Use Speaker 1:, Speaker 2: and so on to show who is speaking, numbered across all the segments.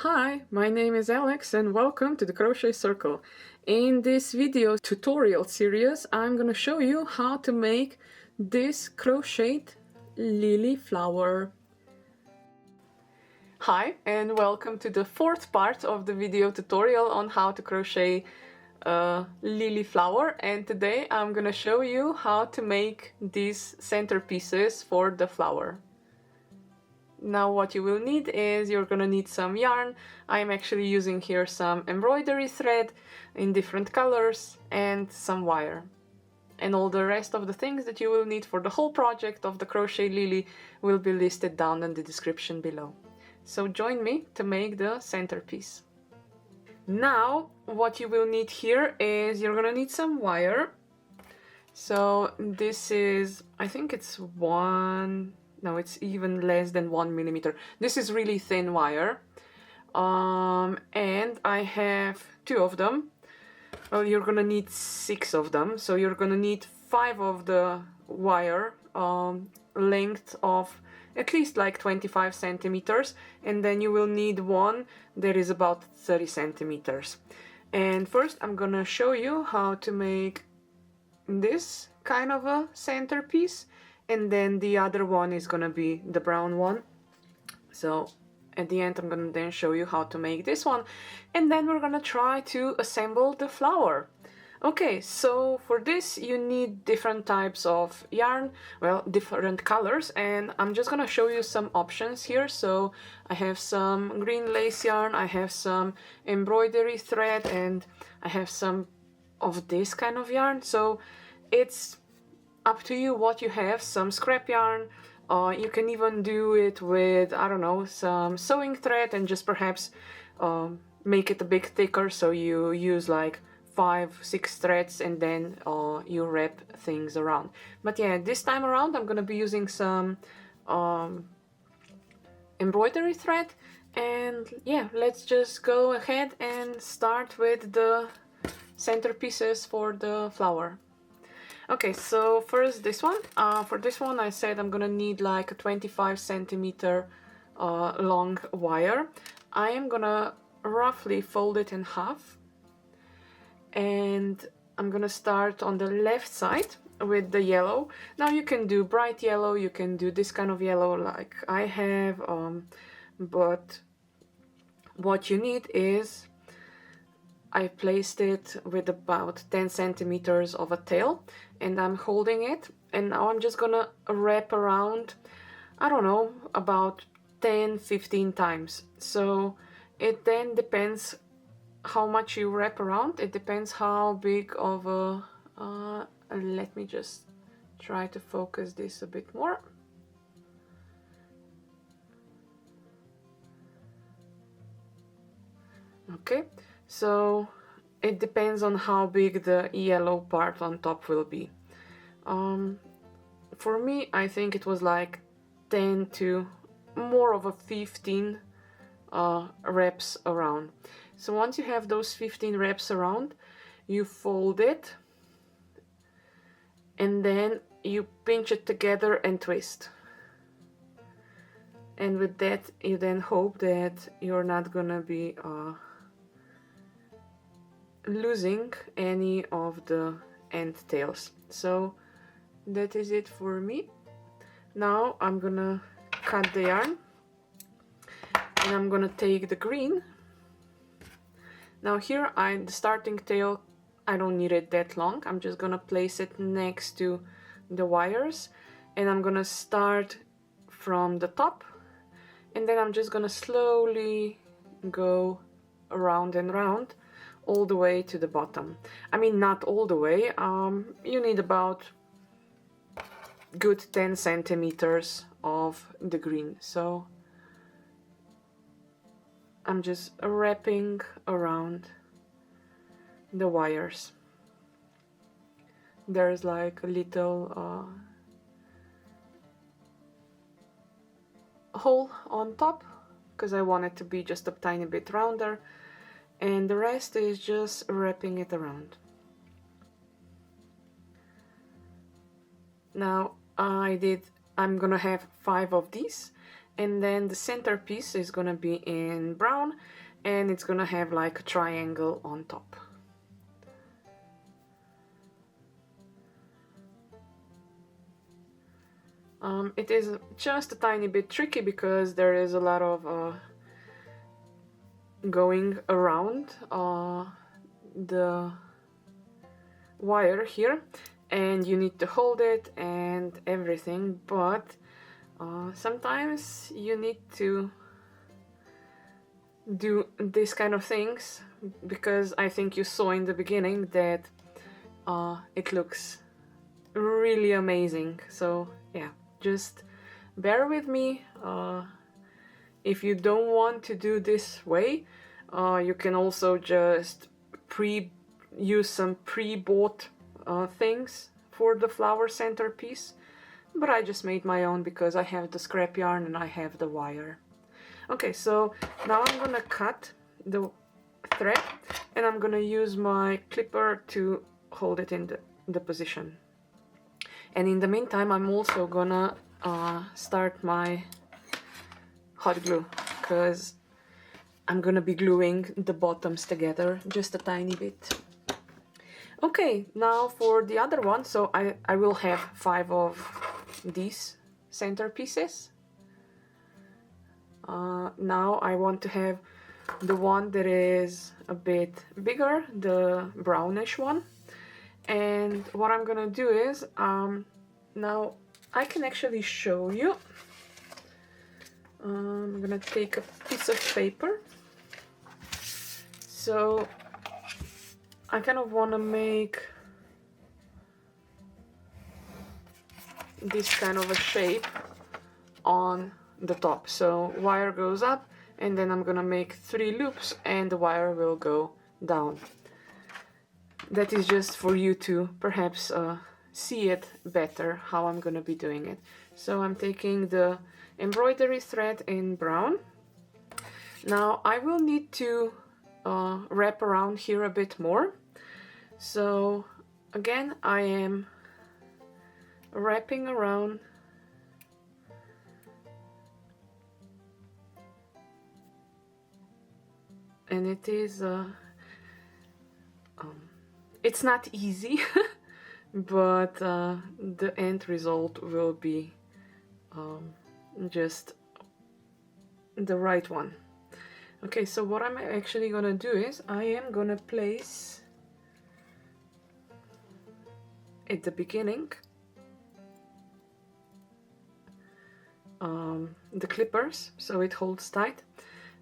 Speaker 1: Hi, my name is Alex and welcome to the Crochet Circle. In this video tutorial series, I'm gonna show you how to make this crocheted lily flower. Hi, and welcome to the fourth part of the video tutorial on how to crochet a lily flower. And today I'm gonna show you how to make these centerpieces for the flower. Now what you will need is you're gonna need some yarn. I'm actually using here some embroidery thread in different colors and some wire. And all the rest of the things that you will need for the whole project of the crochet lily will be listed down in the description below. So join me to make the centerpiece. Now what you will need here is you're gonna need some wire. So this is, I think it's it's even less than 1 millimeter. This is really thin wire. And I have 2 of them. Well, you're gonna need 6 of them. So you're gonna need 5 of the wire, length of at least like 25 centimeters. And then you will need one that is about 30 centimeters. And first I'm gonna show you how to make this kind of a centerpiece. And then the other one is gonna be the brown one. So at the end I'm gonna then show you how to make this one, and then we're gonna try to assemble the flower. Okay, so for this you need different types of yarn, well, different colors, and I'm just gonna show you some options here. So I have some green lace yarn, I have some embroidery thread, and I have some of this kind of yarn. So it's up to you what you have. Some scrap yarn, you can even do it with, I don't know, some sewing thread and just perhaps make it a bit thicker, so you use like 5-6 threads and then you wrap things around. But yeah, this time around I'm gonna be using some embroidery thread, and yeah, let's just go ahead and start with the centerpieces for the flower. Okay, so first this one. For this one I said I'm gonna need like a 25 centimeter long wire. I am gonna roughly fold it in half, and I'm gonna start on the left side with the yellow. Now you can do bright yellow, you can do this kind of yellow like I have, but what you need is, I placed it with about 10 centimeters of a tail, and I'm holding it, and now I'm just gonna wrap around, I don't know, about 10-15 times. So it then depends how much you wrap around. It depends how big of a let me just try to focus this a bit more. Okay, so it depends on how big the yellow part on top will be. For me, I think it was like 10 to more of a 15 wraps around. So once you have those 15 wraps around, you fold it, and then you pinch it together and twist. And with that, you then hope that you're not gonna be losing any of the end tails. So that is it for me. Now I'm gonna cut the yarn, and I'm gonna take the green. Now here the starting tail, I don't need it that long. I'm just gonna place it next to the wires, and I'm gonna start from the top, and then I'm just gonna slowly go around and round all the way to the bottom. I mean, not all the way. You need about good 10 centimeters of the green. So I'm just wrapping around the wires. There's like a little hole on top because I want it to be just a tiny bit rounder, and the rest is just wrapping it around. Now I'm gonna have 5 of these, and then the centerpiece is gonna be in brown, and it's gonna have like a triangle on top. It is just a tiny bit tricky because there is a lot of going around the wire here, and you need to hold it and everything, but sometimes you need to do these kind of things, because I think you saw in the beginning that it looks really amazing. So yeah, just bear with me. If you don't want to do this way, you can also just use some pre-bought things for the flower centerpiece, but I just made my own because I have the scrap yarn and I have the wire. Okay, so now I'm gonna cut the thread, and I'm gonna use my clipper to hold it in the position. And in the meantime, I'm also gonna start my hot glue, because I'm gonna be gluing the bottoms together just a tiny bit. Okay, now for the other one, so I will have 5 of these centerpieces. Now I want to have the one that is a bit bigger, the brownish one. And what I'm gonna do is, now I can actually show you. I'm gonna take a piece of paper. So I kind of want to make this kind of a shape on the top. So wire goes up, and then I'm gonna make 3 loops, and the wire will go down. That is just for you to perhaps see it better how I'm gonna be doing it. So I'm taking the embroidery thread in brown. Now I will need to wrap around here a bit more. So again, I am wrapping around and it is it's not easy but the end result will be just the right one. Okay, so what I'm actually gonna do is I am gonna place at the beginning the clippers so it holds tight,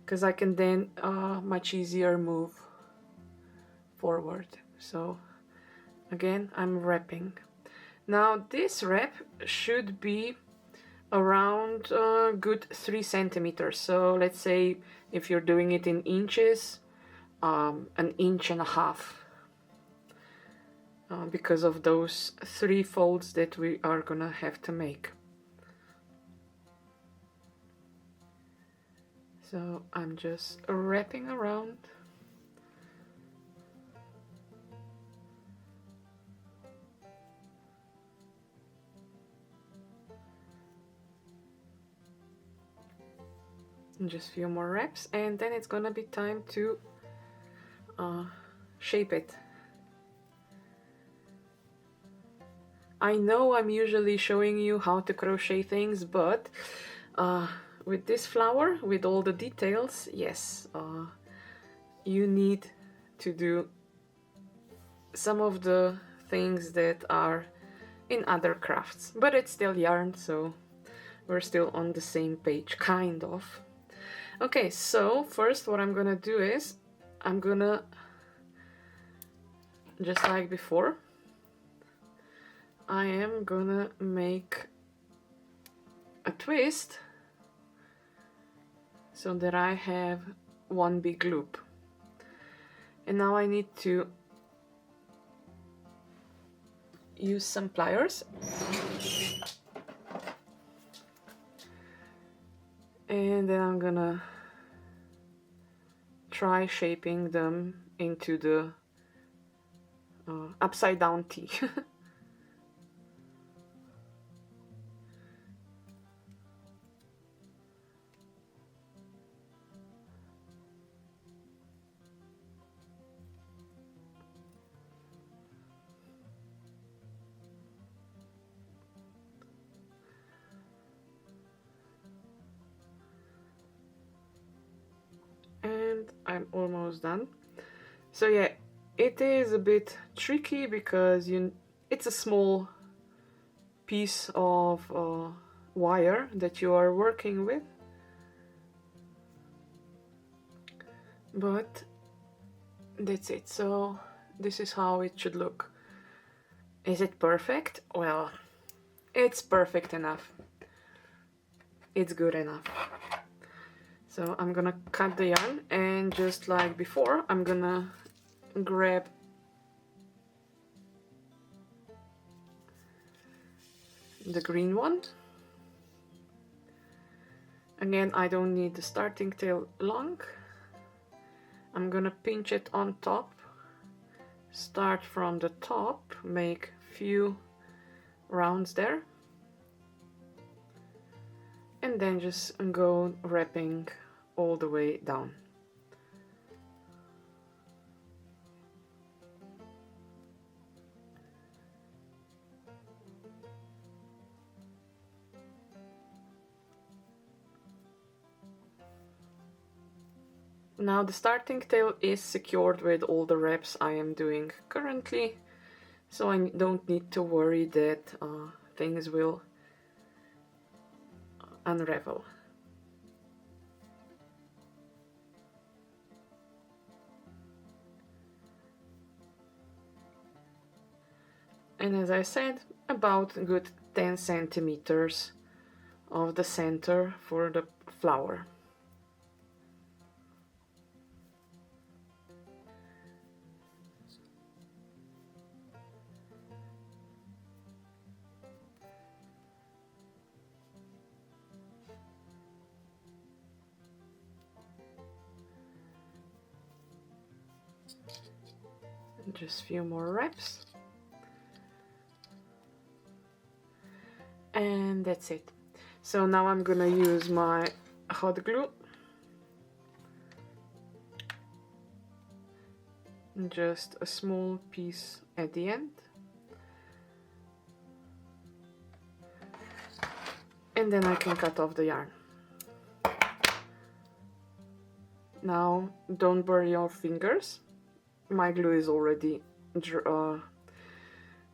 Speaker 1: because I can then much easier move forward. So again, I'm wrapping. Now this wrap should be around a good 3 centimeters. So let's say if you're doing it in inches, 1.5 inches, because of those 3 folds that we are gonna have to make. So I'm just wrapping around. Just a few more wraps, and then it's gonna be time to shape it. I know I'm usually showing you how to crochet things, but with this flower, with all the details, yes, you need to do some of the things that are in other crafts, but it's still yarn, so we're still on the same page, kind of. Okay, so first what I'm gonna do is I'm gonna, just like before, I am gonna make a twist so that I have one big loop. And now I need to use some pliers and then I'm gonna try shaping them into the upside down T. I'm almost done. So yeah, it is a bit tricky because it's a small piece of wire that you are working with, but that's it. So this is how it should look. Is it perfect? Well, it's perfect enough. It's good enough. So I'm gonna cut the yarn, and just like before, I'm gonna grab the green one. Again, I don't need the starting tail long. I'm gonna pinch it on top, start from the top, make few rounds there, and then just go wrapping all the way down. Now the starting tail is secured with all the wraps I am doing currently, so I don't need to worry that things will unravel. And as I said, about a good 10 centimeters of the center for the flower. Just a few more wraps. And that's it. So now I'm gonna use my hot glue. Just a small piece at the end. And then I can cut off the yarn. Now don't burn your fingers. My glue is already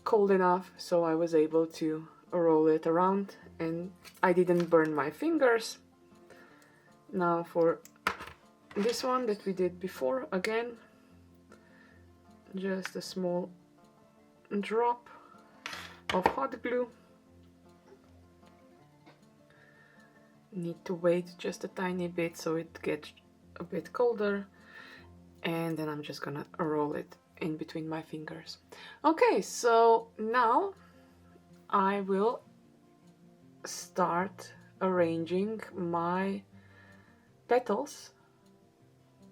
Speaker 1: cold enough, so I was able to roll it around and I didn't burn my fingers. Now for this one that we did before, again, just a small drop of hot glue. Need to wait just a tiny bit so it gets a bit colder, and then I'm just gonna roll it in between my fingers. Okay, so now I will start arranging my petals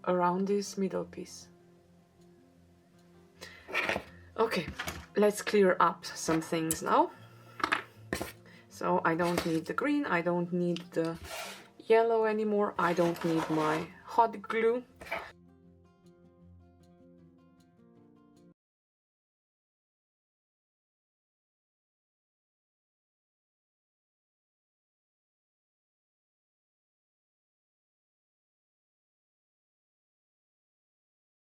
Speaker 1: around this middle piece. Okay, let's clear up some things now. So I don't need the green, I don't need the yellow anymore, I don't need my hot glue.